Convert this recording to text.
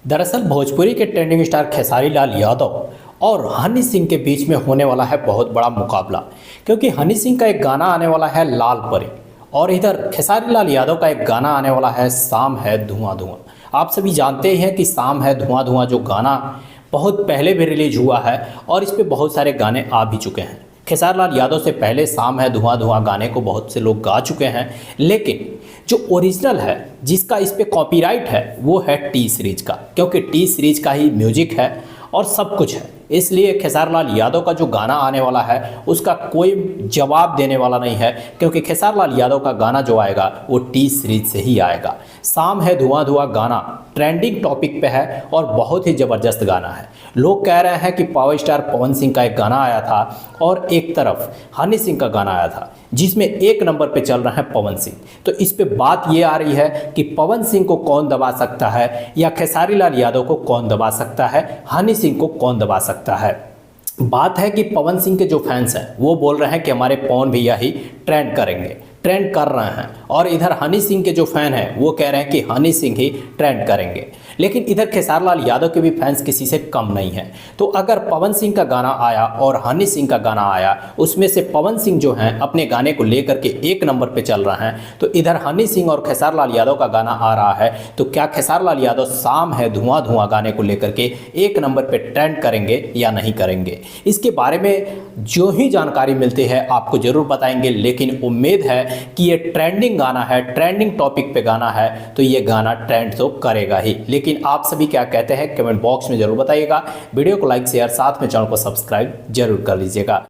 दरअसल भोजपुरी के trending star Khesari Lal Yadav और हनी सिंह के बीच में होने वाला है बहुत बड़ा मुकाबला। क्योंकि हनी सिंह का एक गाना आने वाला है लाल परी और इधर खेसारी लाल यादव का एक गाना आने वाला है शाम है धुआं धुआं। आप सभी जानते हैं कि शाम है धुआं धुआं जो गाना बहुत पहले भी रिलीज हुआ है और इस पे बहुत सारे गाने आ भी चुके हैं। खेसारी लाल यादव से पहले शाम है धुआं धुआं गाने को बहुत से लोग गा चुके हैं, लेकिन जो ओरिजिनल है जिसका इस पे कॉपीराइट है वो है टी सीरीज का, क्योंकि टी सीरीज का ही म्यूजिक है और सब कुछ है। इसलिए खेसारी लाल यादव का जो गाना आने वाला है उसका कोई जवाब देने वाला नहीं है, क्योंकि खेसारी लाल यादव का गाना जो आएगा वो टी सीरीज से ही आएगा। शाम है धुआं धुआं गाना ट्रेंडिंग टॉपिक पे है और बहुत ही ज़बरदस्त गाना है। लोग कह रहे हैं कि पावर स्टार पवन सिंह का एक गाना आया था और एक तरफ हनी सिंह का गाना आया था जिसमें एक नंबर पे चल रहा है पवन सिंह। तो इस पे बात ये आ रही है कि पवन सिंह को कौन दबा सकता है या खेसारी लाल यादव को कौन दबा सकता है, हनी सिंह को कौन दबा सकता है। बात है कि पवन सिंह के जो फैंस हैं वो बोल रहे हैं कि हमारे पवन भैया ही ट्रेंड करेंगे, ट्रेंड कर रहे हैं, और इधर हनी सिंह के जो फैन हैं वो कह रहे हैं कि हनी सिंह ही ट्रेंड करेंगे। लेकिन इधर खेसारी लाल यादव के भी फैंस किसी से कम नहीं हैं। तो अगर पवन सिंह का गाना आया और हनी सिंह का गाना आया, उसमें से पवन सिंह जो हैं अपने गाने को लेकर के एक नंबर पे चल रहे हैं, तो इधर हनी सिंह और खेसारी लाल यादव का गाना आ रहा है, तो क्या खेसारी लाल यादव शाम है धुआं धुआं गाने को लेकर के एक नंबर पे ट्रेंड करेंगे या नहीं करेंगे? इसके बारे में जो ही जानकारी मिलती है आपको ज़रूर बताएंगे। लेकिन उम्मीद है कि ये ट्रेंडिंग गाना है, ट्रेंडिंग टॉपिक पे गाना है, तो ये गाना ट्रेंड तो करेगा ही। लेकिन आप सभी क्या कहते हैं कमेंट बॉक्स में ज़रूर बताइएगा। वीडियो को लाइक शेयर साथ में चैनल को सब्सक्राइब जरूर कर लीजिएगा।